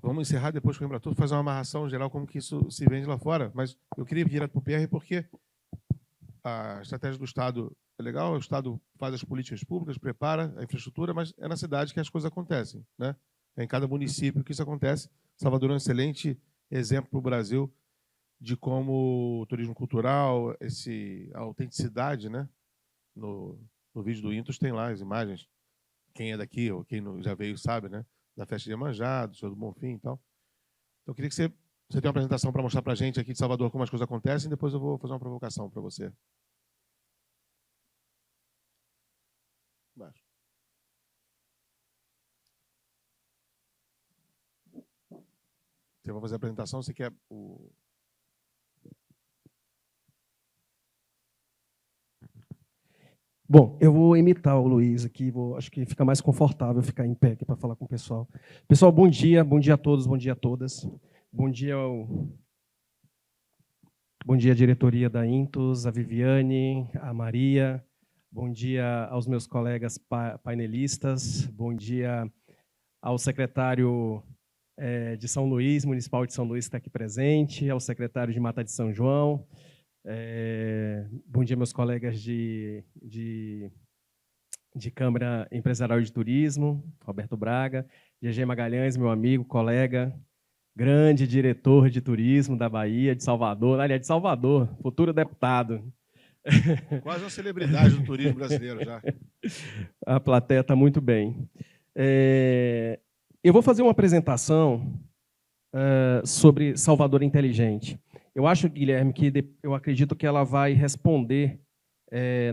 vamos encerrar depois com o Embratur, fazer uma amarração geral como que isso se vende lá fora, mas eu queria vir direto para o PR porque a estratégia do Estado é legal, o Estado faz as políticas públicas, prepara a infraestrutura, mas é na cidade que as coisas acontecem, né? É em cada município que isso acontece. Salvador é um excelente exemplo para o Brasil de como o turismo cultural, a autenticidade, né? No vídeo do Intus tem lá as imagens. Quem é daqui, ou quem já veio sabe, né? Da festa de Iemanjá, do Senhor do Bonfim e tal. Então, eu queria que você tenha uma apresentação para mostrar para a gente aqui de Salvador como as coisas acontecem, e depois eu vou fazer uma provocação para você. Embaixo. Você vai fazer a apresentação, você quer o... Bom, eu vou imitar o Luiz aqui, acho que fica mais confortável ficar em pé aqui para falar com o pessoal. Pessoal, bom dia a todos, bom dia a todas. Bom dia à diretoria da Intus, a Viviane, a Maria, bom dia aos meus colegas painelistas, bom dia ao secretário de São Luís, municipal de São Luís, que está aqui presente, ao secretário de Mata de São João. Bom dia, meus colegas de Câmara Empresarial de Turismo, Roberto Braga, GG Magalhães, meu amigo, colega, grande diretor de turismo da Bahia, de Salvador, aliás, de Salvador, futuro deputado. Quase uma celebridade do turismo brasileiro já. A plateia está muito bem. Eu vou fazer uma apresentação sobre Salvador Inteligente. Eu acho, Guilherme, que eu acredito que ela vai responder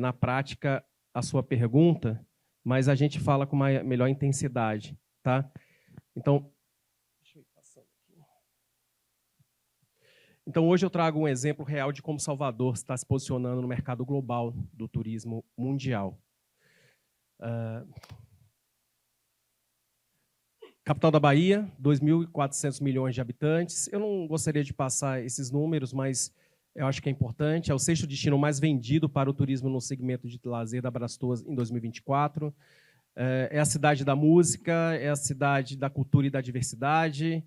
na prática a sua pergunta, mas a gente fala com uma melhor intensidade, tá? Então, deixa eu ir passando aqui. Então, hoje eu trago um exemplo real de como Salvador está se posicionando no mercado global do turismo mundial. Capital da Bahia, 2.400 milhões de habitantes. Eu não gostaria de passar esses números, mas eu acho que é importante. É o sexto destino mais vendido para o turismo no segmento de lazer da Brastemp em 2024. É a cidade da música, é a cidade da cultura e da diversidade,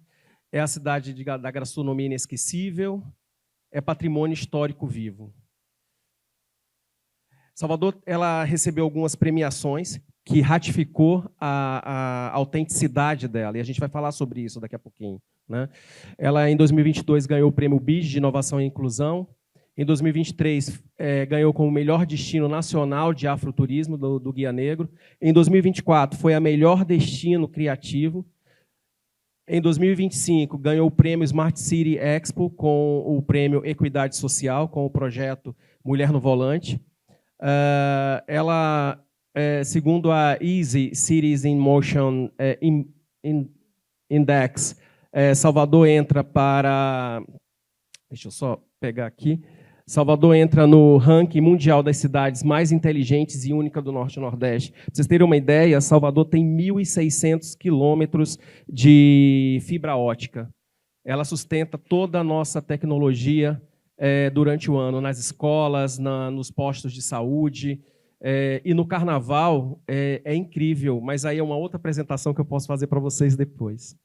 é a cidade da gastronomia inesquecível, é patrimônio histórico vivo. Salvador, ela recebeu algumas premiações que ratificou a autenticidade dela, e a gente vai falar sobre isso daqui a pouquinho, né? Ela, em 2022, ganhou o prêmio BID de Inovação e Inclusão. Em 2023, ganhou como melhor destino nacional de afroturismo do Guia Negro. Em 2024, foi a melhor destino criativo. Em 2025, ganhou o prêmio Smart City Expo com o prêmio Equidade Social, com o projeto Mulher no Volante. Ela, segundo a Easy Cities in Motion Index, Salvador entra para... Deixa eu só pegar aqui. Salvador entra no ranking mundial das cidades mais inteligentes e única do Norte e Nordeste. Para vocês terem uma ideia, Salvador tem 1.600 quilômetros de fibra ótica. Ela sustenta toda a nossa tecnologia durante o ano, nas escolas, nos postos de saúde. E no Carnaval é incrível, mas aí é uma outra apresentação que eu posso fazer para vocês depois.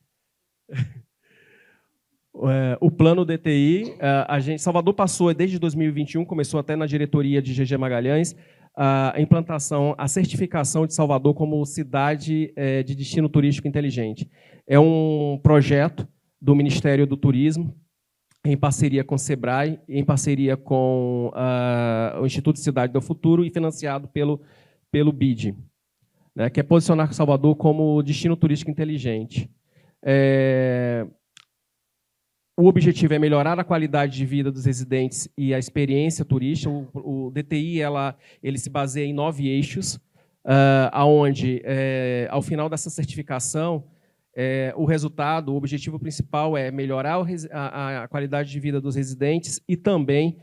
O plano DTI, Salvador passou desde 2021, começou até na diretoria de GG Magalhães, a implantação, a certificação de Salvador como cidade de destino turístico inteligente. É um projeto do Ministério do Turismo, em parceria com o SEBRAE, em parceria com o Instituto Cidade do Futuro e financiado pelo BID, né, que é posicionar Salvador como destino turístico inteligente. O objetivo é melhorar a qualidade de vida dos residentes e a experiência turística. O DTI ele se baseia em 9 eixos, onde, ao final dessa certificação, o resultado, o objetivo principal é melhorar a qualidade de vida dos residentes e também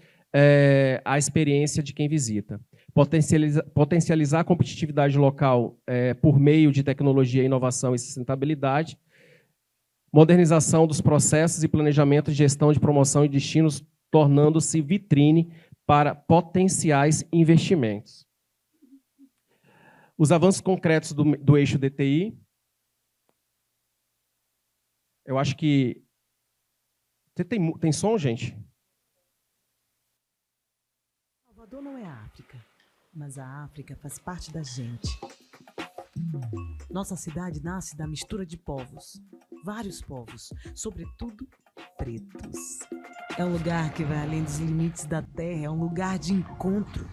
a experiência de quem visita. Potencializar a competitividade local por meio de tecnologia, inovação e sustentabilidade. Modernização dos processos e planejamento de gestão de promoção e destinos, tornando-se vitrine para potenciais investimentos. Os avanços concretos do eixo DTI. Eu acho que... Tem som, gente? Salvador não é a África, mas a África faz parte da gente. Nossa cidade nasce da mistura de povos, vários povos, sobretudo pretos. É um lugar que vai além dos limites da terra, é um lugar de encontro.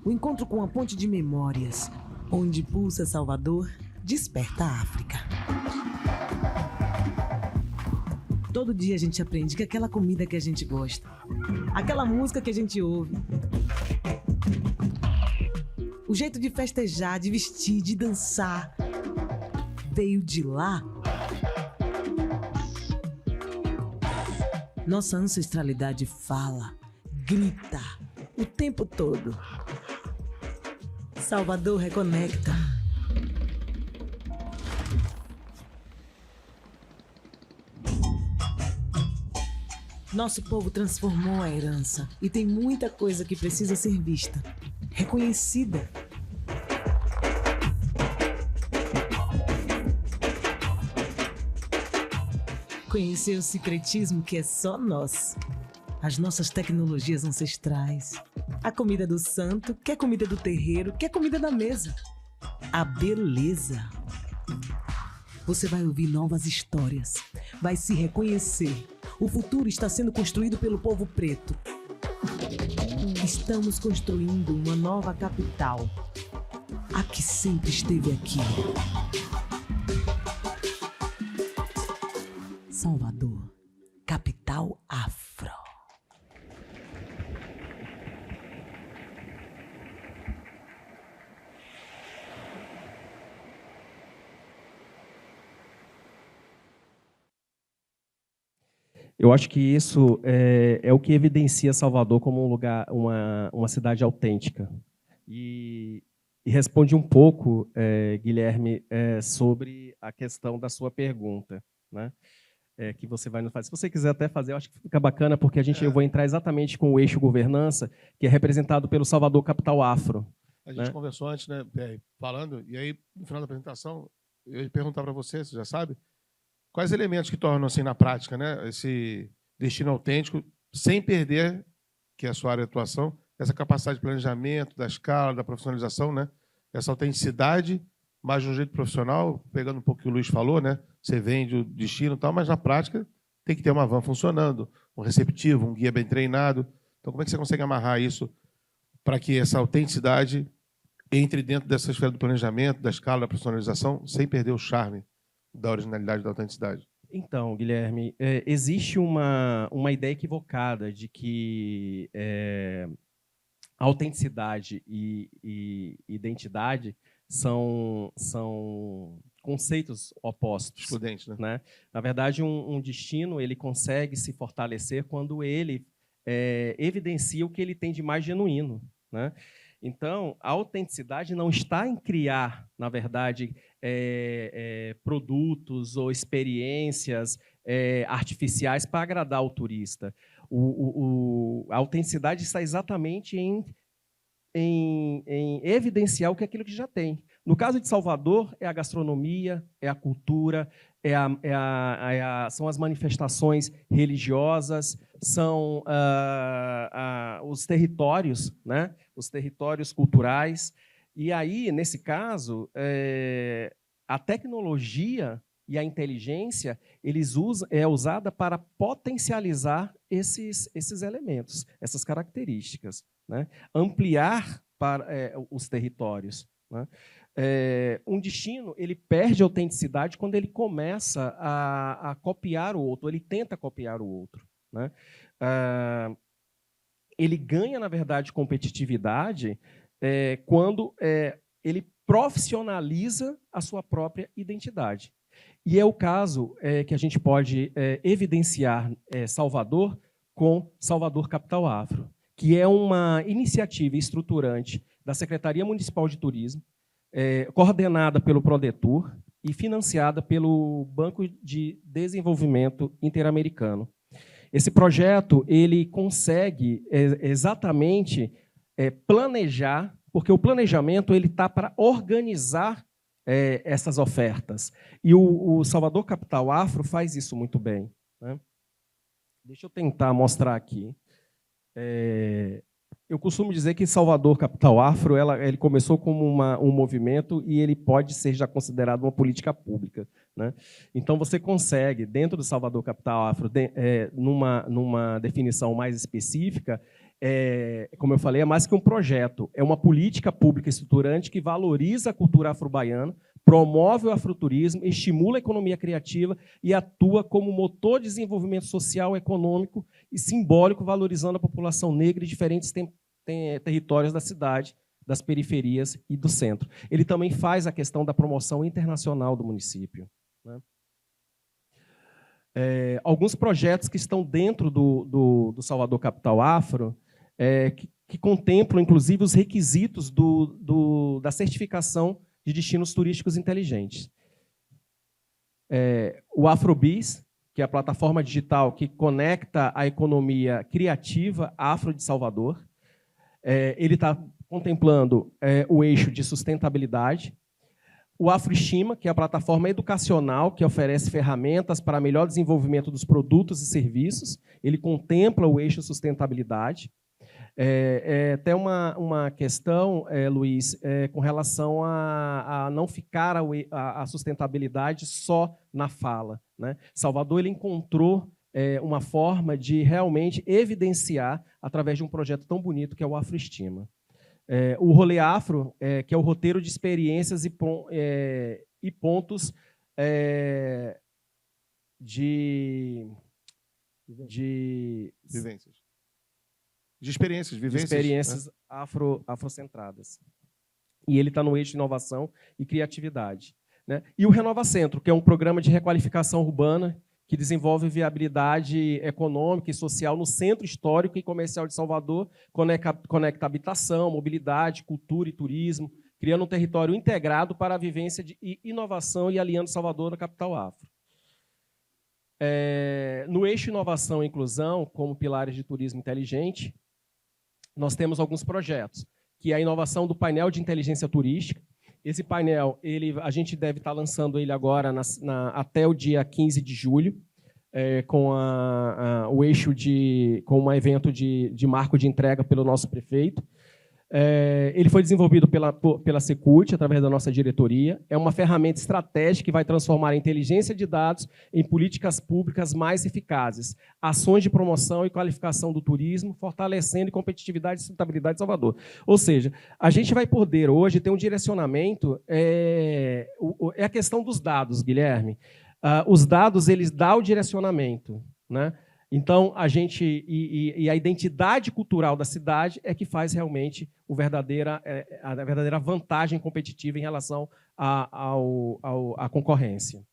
O encontro com a ponte de memórias, onde pulsa Salvador, desperta a África. Todo dia a gente aprende que aquela comida que a gente gosta, aquela música que a gente ouve, o jeito de festejar, de vestir, de dançar, veio de lá. Nossa ancestralidade fala, grita, o tempo todo. Salvador reconecta. Nosso povo transformou a herança e tem muita coisa que precisa ser vista, reconhecida. Conhecer o secretismo que é só nosso. As nossas tecnologias ancestrais. A comida do santo, que é comida do terreiro, que é comida da mesa. A beleza. Você vai ouvir novas histórias. Vai se reconhecer. O futuro está sendo construído pelo povo preto. Estamos construindo uma nova capital. A que sempre esteve aqui. Salvador, capital afro. Eu acho que isso é o que evidencia Salvador como um lugar, uma cidade autêntica. E responde um pouco, Guilherme, sobre a questão da sua pergunta, né? Que você vai nos fazer. Se você quiser até fazer, eu acho que fica bacana, porque eu vou entrar exatamente com o eixo governança, que é representado pelo Salvador Capital Afro. A gente conversou antes, né, falando, e aí, no final da apresentação, eu ia perguntar para você já sabe, quais elementos que tornam, assim, na prática, né, esse destino autêntico, sem perder, que é a sua área de atuação, essa capacidade de planejamento, da escala, da profissionalização, né? Essa autenticidade, mas de um jeito profissional, pegando um pouco o que o Luiz falou, né? Você vende o destino e tal, mas na prática tem que ter uma van funcionando, um receptivo, um guia bem treinado. Então, como é que você consegue amarrar isso para que essa autenticidade entre dentro dessa esfera do planejamento, da escala, da profissionalização, sem perder o charme da originalidade, da autenticidade? Então, Guilherme, existe uma ideia equivocada de que autenticidade e identidade são conceitos opostos. Excludentes, né? Né? Na verdade, um destino ele consegue se fortalecer quando ele evidencia o que ele tem de mais genuíno. Né? Então, a autenticidade não está em criar, na verdade, produtos ou experiências artificiais para agradar o turista. A autenticidade está exatamente em evidenciar o que é aquilo que já tem. No caso de Salvador, é a gastronomia, é a cultura, são as manifestações religiosas, são os territórios, né? Os territórios culturais. E aí, nesse caso, a tecnologia e a inteligência é usada para potencializar esses elementos, essas características, né? Ampliar para os territórios. Né? Um destino ele perde a autenticidade quando ele começa a copiar o outro, ele tenta copiar o outro. Né? Ele ganha, na verdade, competitividade quando ele profissionaliza a sua própria identidade. E é o caso que a gente pode evidenciar Salvador com Salvador Capital Afro, que é uma iniciativa estruturante da Secretaria Municipal de Turismo, coordenada pelo Prodetur e financiada pelo Banco de Desenvolvimento Interamericano. Esse projeto ele consegue exatamente planejar, porque o planejamento ele está para organizar essas ofertas. E o Salvador Capital Afro faz isso muito bem. Né? Deixa eu tentar mostrar aqui. Eu costumo dizer que Salvador Capital Afro ele começou como um movimento e ele pode ser já considerado uma política pública. Né? Então, você consegue, dentro do Salvador Capital Afro, numa definição mais específica, como eu falei, é mais que um projeto, é uma política pública estruturante que valoriza a cultura afro-baiana, promove o afroturismo, estimula a economia criativa e atua como motor de desenvolvimento social, econômico e simbólico, valorizando a população negra em diferentes territórios da cidade, das periferias e do centro. Ele também faz a questão da promoção internacional do município. Né? Alguns projetos que estão dentro do Salvador Capital Afro, que contemplam, inclusive, os requisitos da certificação de destinos turísticos inteligentes. O Afrobis, que é a plataforma digital que conecta a economia criativa afro de Salvador, ele está contemplando o eixo de sustentabilidade. O Afroestima, que é a plataforma educacional que oferece ferramentas para melhor desenvolvimento dos produtos e serviços, ele contempla o eixo sustentabilidade. Até uma questão, Luiz, com relação a não ficar a sustentabilidade só na fala. Né? Salvador ele encontrou uma forma de realmente evidenciar através de um projeto tão bonito que é o Afroestima. O Rolê Afro, que é o roteiro de experiências e pontos de vivências. De experiências, vivências. De experiências afrocentradas. E ele está no eixo de inovação e criatividade. Né? E o Renova Centro, que é um programa de requalificação urbana que desenvolve viabilidade econômica e social no centro histórico e comercial de Salvador, conecta habitação, mobilidade, cultura e turismo, criando um território integrado para a vivência de inovação e alinhando Salvador na capital afro. No eixo inovação e inclusão, como pilares de turismo inteligente, nós temos alguns projetos, que é a inovação do painel de inteligência turística. Esse painel, a gente deve estar lançando ele agora até o dia 15 de julho. com o eixo com um evento de marco de entrega pelo nosso prefeito. Ele foi desenvolvido pela Secult, através da nossa diretoria. É uma ferramenta estratégica que vai transformar a inteligência de dados em políticas públicas mais eficazes, ações de promoção e qualificação do turismo, fortalecendo a competitividade e sustentabilidade de Salvador. Ou seja, a gente vai poder hoje ter um direcionamento, é a questão dos dados, Guilherme. Os dados, eles dão o direcionamento, né? Então, a identidade cultural da cidade é que faz realmente a verdadeira vantagem competitiva em relação à concorrência.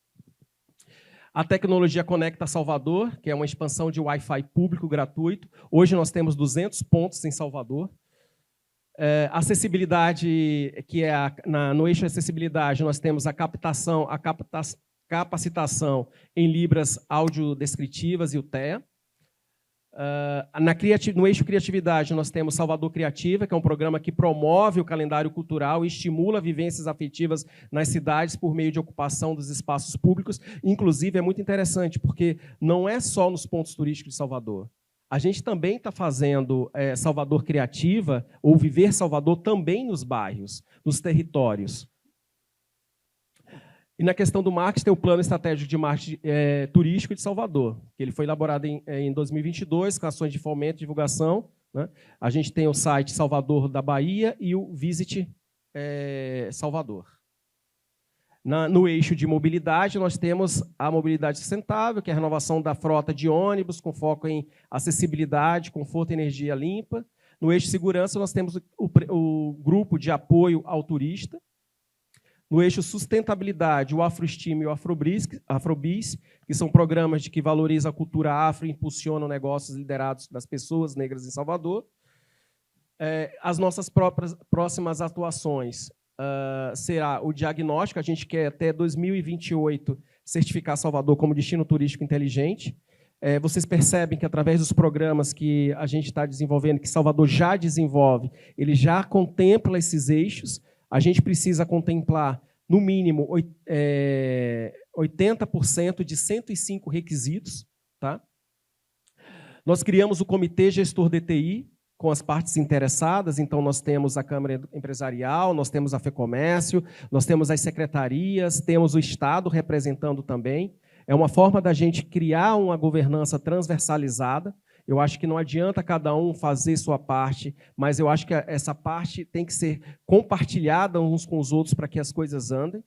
A tecnologia Conecta Salvador, que é uma expansão de Wi-Fi público gratuito. Hoje nós temos 200 pontos em Salvador. Acessibilidade, que é no eixo acessibilidade, nós temos a capacitação em libras audiodescritivas e o TEA. No eixo criatividade, nós temos Salvador Criativa, que é um programa que promove o calendário cultural e estimula vivências afetivas nas cidades por meio de ocupação dos espaços públicos. Inclusive, é muito interessante, porque não é só nos pontos turísticos de Salvador. A gente também está fazendo Salvador Criativa, ou Viver Salvador, também nos bairros, nos territórios. E na questão do marketing, tem o Plano Estratégico de Marketing Turístico de Salvador, que ele foi elaborado em 2022, com ações de fomento e divulgação, né? A gente tem o site Salvador da Bahia e o Visit Salvador. No eixo de mobilidade, nós temos a mobilidade sustentável, que é a renovação da frota de ônibus, com foco em acessibilidade, conforto e energia limpa. No eixo segurança, nós temos o grupo de apoio ao turista. No eixo sustentabilidade, o Afroestima e o Afrobis, que são programas que valorizam a cultura afro e impulsionam negócios liderados das pessoas negras em Salvador. As nossas próximas atuações será o diagnóstico. A gente quer, até 2028, certificar Salvador como destino turístico inteligente. Vocês percebem que, através dos programas que a gente está desenvolvendo, que Salvador já desenvolve, ele já contempla esses eixos. A gente precisa contemplar, no mínimo, 80% de 105 requisitos. Tá? Nós criamos o Comitê Gestor DTI, com as partes interessadas. Então, nós temos a Câmara Empresarial, nós temos a FEComércio, nós temos as secretarias, temos o Estado representando também. É uma forma da gente criar uma governança transversalizada. Eu acho que não adianta cada um fazer sua parte, mas eu acho que essa parte tem que ser compartilhada uns com os outros para que as coisas andem.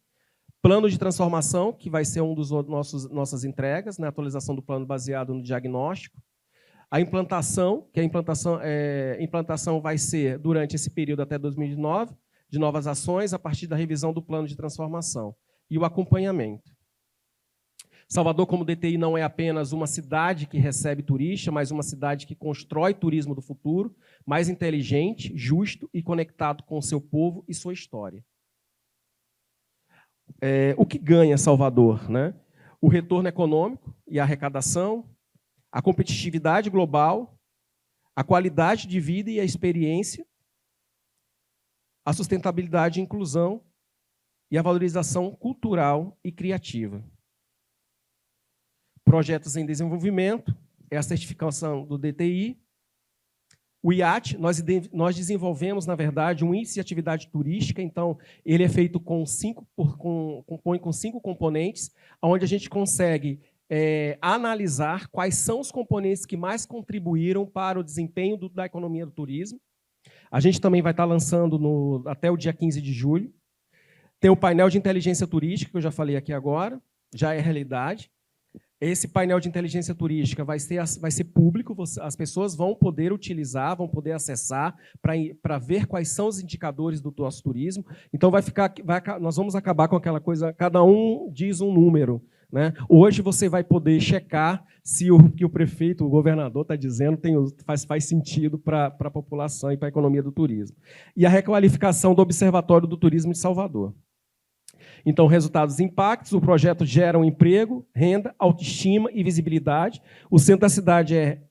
Plano de transformação, que vai ser um dos nossas entregas, né? Atualização do plano baseado no diagnóstico. A implantação, que a implantação vai ser durante esse período até 2009, de novas ações, a partir da revisão do plano de transformação. E o acompanhamento. Salvador, como DTI, não é apenas uma cidade que recebe turista, mas uma cidade que constrói turismo do futuro, mais inteligente, justo e conectado com o seu povo e sua história. O que ganha Salvador, né? O retorno econômico e a arrecadação, a competitividade global, a qualidade de vida e a experiência, a sustentabilidade e inclusão e a valorização cultural e criativa. Projetos em desenvolvimento, é a certificação do DTI. O IAT, nós desenvolvemos, na verdade, um índice de atividade turística, então ele é feito compõe com 5 componentes, onde a gente consegue analisar quais são os componentes que mais contribuíram para o desempenho da economia do turismo. A gente também vai estar lançando até o dia 15 de julho. Tem o painel de inteligência turística, que eu já falei aqui agora, já é realidade. Esse painel de inteligência turística vai ser público, as pessoas vão poder utilizar, vão poder acessar para ver quais são os indicadores do nosso turismo. Então, nós vamos acabar com aquela coisa, cada um diz um número, né? Hoje você vai poder checar se o que o prefeito, o governador está dizendo faz sentido para a população e para a economia do turismo. E a requalificação do Observatório do Turismo de Salvador. Então, resultados e impactos, o projeto gera um emprego, renda, autoestima e visibilidade. O centro da cidade é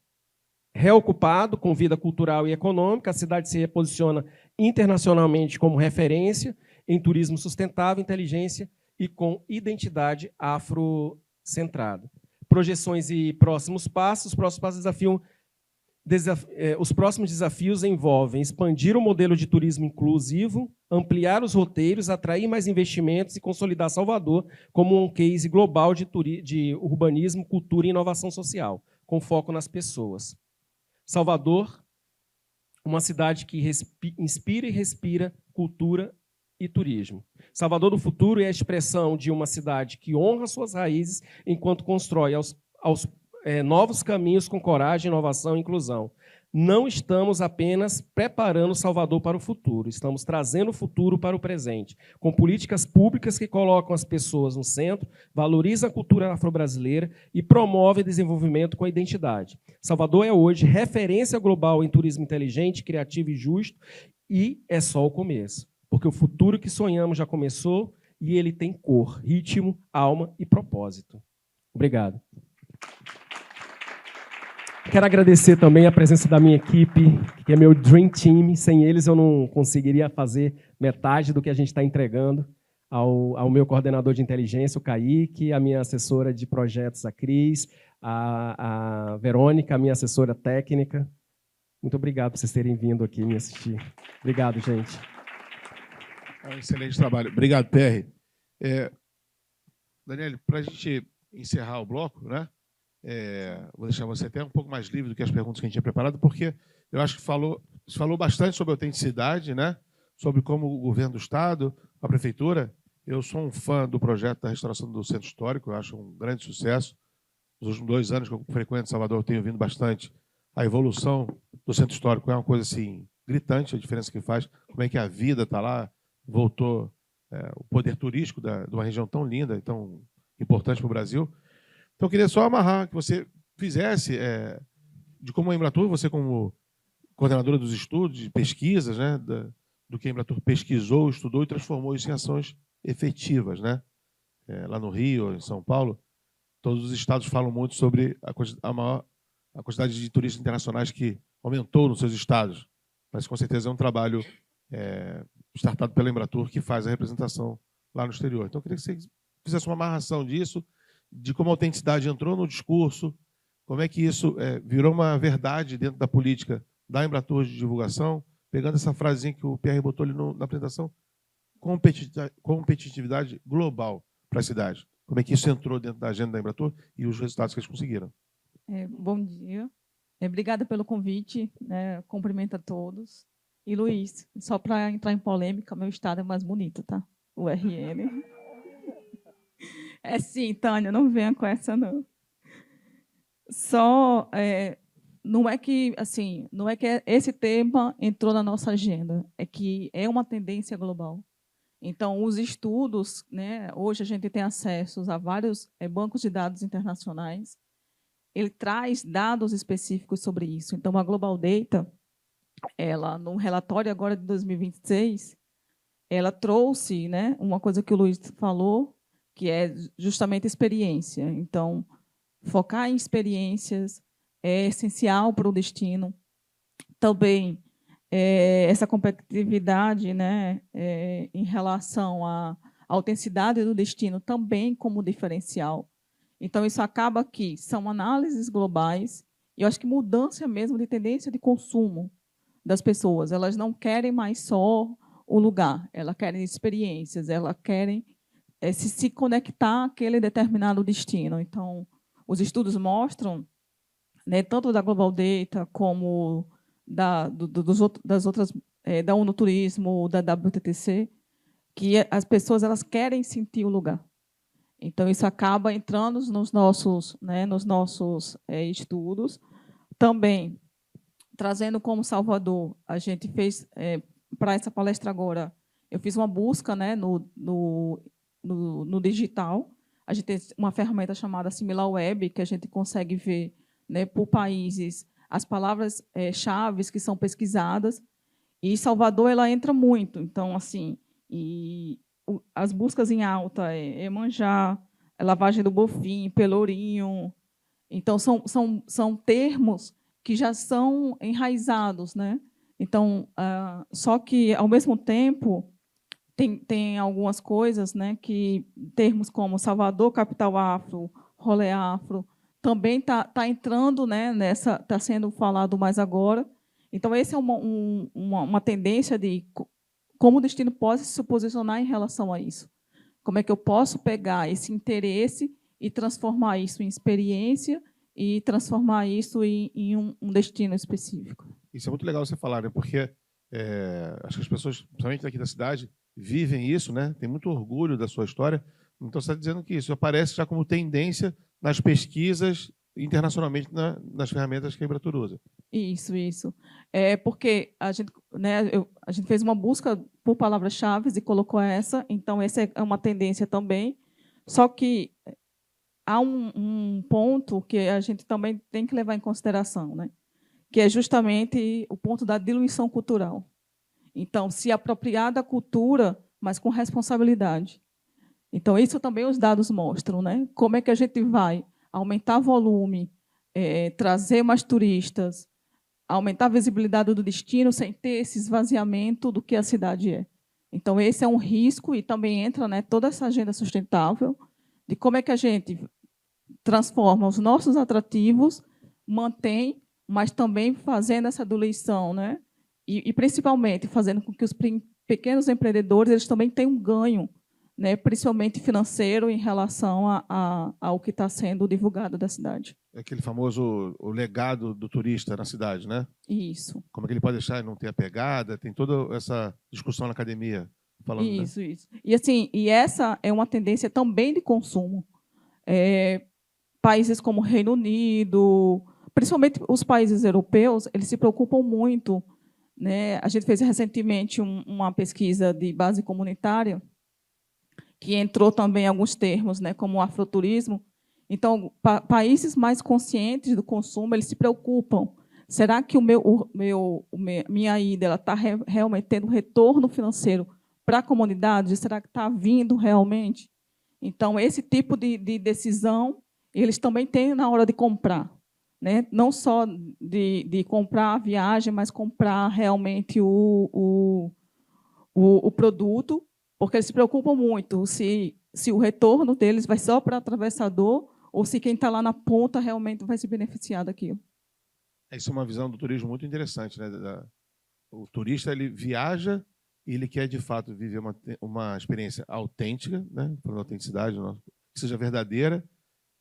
reocupado com vida cultural e econômica, a cidade se reposiciona internacionalmente como referência em turismo sustentável, inteligência e com identidade afrocentrada. projeções e próximos passos. Os próximos passos os próximos desafios envolvem expandir o modelo de turismo inclusivo, ampliar os roteiros, atrair mais investimentos e consolidar Salvador como um case global de urbanismo, cultura e inovação social, com foco nas pessoas. Salvador, uma cidade que inspira e respira cultura e turismo. Salvador do futuro é a expressão de uma cidade que honra suas raízes enquanto constrói novos caminhos com coragem, inovação e inclusão. Não estamos apenas preparando Salvador para o futuro, estamos trazendo o futuro para o presente, com políticas públicas que colocam as pessoas no centro, valorizam a cultura afro-brasileira e promovem desenvolvimento com a identidade. Salvador é hoje referência global em turismo inteligente, criativo e justo, e é só o começo, porque o futuro que sonhamos já começou e ele tem cor, ritmo, alma e propósito. Obrigado. Quero agradecer também a presença da minha equipe, que é meu Dream Team. Sem eles, eu não conseguiria fazer metade do que a gente está entregando. Ao meu coordenador de inteligência, o Kaique, a minha assessora de projetos, a Cris, a Verônica, a minha assessora técnica. Muito obrigado por vocês terem vindo aqui me assistir. Obrigado, gente. Um excelente trabalho. Obrigado, PR. Daniele, para a gente encerrar o bloco, né? Vou deixar você até um pouco mais livre do que as perguntas que a gente tinha preparado, porque eu acho que se falou bastante sobre autenticidade, né? Sobre como o governo do Estado, a Prefeitura. Eu sou um fã do projeto da restauração do Centro Histórico, eu acho um grande sucesso. Nos últimos 2 anos que eu frequento Salvador, eu tenho vindo bastante. A evolução do Centro Histórico é uma coisa assim, gritante, a diferença que faz, como é que a vida está lá, voltou o poder turístico de uma região tão linda e tão importante para o Brasil. Então, eu queria só amarrar que você fizesse, de como a Embratur, você como coordenadora dos estudos, de pesquisas, né, do que a Embratur pesquisou, estudou e transformou isso em ações efetivas. Né? Lá no Rio, em São Paulo, todos os estados falam muito sobre a quantidade de turistas internacionais que aumentou nos seus estados. Mas, com certeza, é um trabalho startado pela Embratur que faz a representação lá no exterior. Então, eu queria que você fizesse uma amarração disso, de como a autenticidade entrou no discurso, como é que isso virou uma verdade dentro da política da Embratur de divulgação, pegando essa frasinha que o Pierre botou ali na apresentação, competitividade global para a cidade. Como é que isso entrou dentro da agenda da Embratur e os resultados que eles conseguiram. Bom dia. Obrigada pelo convite. Cumprimento a todos. E, Luiz, só para entrar em polêmica, meu estado é mais bonito, tá? O RN. Sim, Tânia, não venha com essa, não. Só, não é que esse tema entrou na nossa agenda, é que é uma tendência global. Então, os estudos, né, hoje a gente tem acesso a vários bancos de dados internacionais, ele traz dados específicos sobre isso. Então, a Global Data, ela, no relatório agora de 2026, ela trouxe, né, uma coisa que o Luiz falou, que é justamente experiência. Então, focar em experiências é essencial para o destino. Também, essa competitividade, né, em relação à autenticidade do destino, também como diferencial. Então, isso acaba que são análises globais, e eu acho que mudança mesmo de tendência de consumo das pessoas. Elas não querem mais só o lugar, elas querem experiências, elas querem se conectar àquele determinado destino. Então, os estudos mostram, né, tanto da Global Data como das outras, da ONU Turismo, da WTTC, que as pessoas elas querem sentir o lugar. Então, isso acaba entrando nos nossos estudos. Também, trazendo como Salvador, a gente fez, para essa palestra agora, eu fiz uma busca, né, no digital. A gente tem uma ferramenta chamada SimilarWeb, que a gente consegue ver, né, por países as palavras-chave que são pesquisadas. E Salvador ela entra muito. Então, assim, as buscas em alta Iemanjá, lavagem do Bofim, Pelourinho. Então, são termos que já são enraizados, né? Então, só que, ao mesmo tempo, tem algumas coisas, né, que termos como Salvador, capital afro, rolê afro, também está entrando, né, está sendo falado mais agora. Então, essa é uma tendência de como o destino pode se posicionar em relação a isso. Como é que eu posso pegar esse interesse e transformar isso em experiência e transformar isso em um destino específico. Isso é muito legal você falar, né? Porque acho que as pessoas, principalmente daqui da cidade, vivem isso, né? Tem muito orgulho da sua história. Então, você está dizendo que isso aparece já como tendência nas pesquisas internacionalmente nas ferramentas que a Embratur usa. Isso. Porque a gente fez uma busca por palavras-chave e colocou essa, então essa é uma tendência também. Só que há um ponto que a gente também tem que levar em consideração, né? Que é justamente o ponto da diluição cultural. Então, se apropriar da cultura, mas com responsabilidade. Então, isso também os dados mostram, né? Como é que a gente vai aumentar volume, trazer mais turistas, aumentar a visibilidade do destino sem ter esse esvaziamento do que a cidade é. Então, esse é um risco e também entra, né, toda essa agenda sustentável de como é que a gente transforma os nossos atrativos, mantém, mas também fazendo essa diluição, né? E principalmente fazendo com que os pequenos empreendedores eles também tenham um ganho, né, principalmente financeiro, em relação ao que está sendo divulgado da cidade. É aquele famoso o legado do turista na cidade, né? Isso. Como é que ele pode deixar e não ter a pegada? Tem toda essa discussão na academia falando. Isso. E assim, essa é uma tendência também de consumo. Países como o Reino Unido, principalmente os países europeus, eles se preocupam muito, né? A gente fez recentemente uma pesquisa de base comunitária que entrou também alguns termos, né, como o afroturismo. Então, países mais conscientes do consumo, eles se preocupam. Será que minha ida está realmente tendo retorno financeiro para a comunidade? Será que está vindo realmente? Então, esse tipo de decisão, eles também têm na hora de comprar, né? Não só de comprar a viagem, mas comprar realmente o produto, porque eles se preocupam muito se o retorno deles vai só para atravessador ou se quem está lá na ponta realmente vai se beneficiar daquilo. Isso é uma visão do turismo muito interessante, né? O turista ele viaja e ele quer, de fato, viver uma experiência autêntica, né? Falando autenticidade, que seja verdadeira,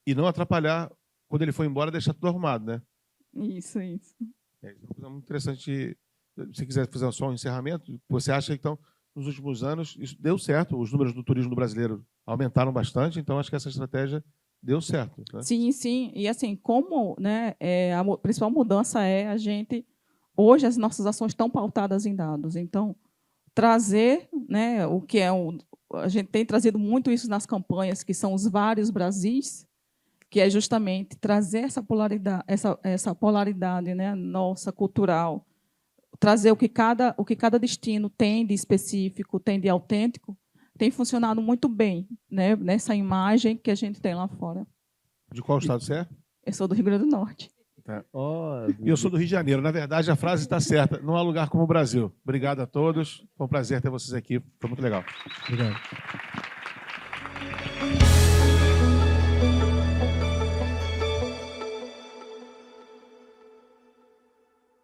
e não atrapalhar, quando ele for embora, deixar tudo arrumado, né? Isso. É uma coisa muito interessante. Se você quiser fazer só um encerramento, você acha que, então, nos últimos anos, isso deu certo, os números do turismo brasileiro aumentaram bastante, então acho que essa estratégia deu certo. Né? Sim. E assim, como, né, a principal mudança a gente... Hoje, as nossas ações estão pautadas em dados. Então, trazer, né, o que a gente tem trazido muito isso nas campanhas, que são os vários Brasis, que é justamente trazer essa polaridade, né, nossa, cultural, trazer o que cada destino tem de específico, tem de autêntico, tem funcionado muito bem, né, nessa imagem que a gente tem lá fora. De qual estado você é? Eu sou do Rio Grande do Norte. Tá. E eu sou do Rio de Janeiro. Na verdade, a frase está certa. Não há lugar como o Brasil. Obrigado a todos. Foi um prazer ter vocês aqui. Foi muito legal. Obrigado.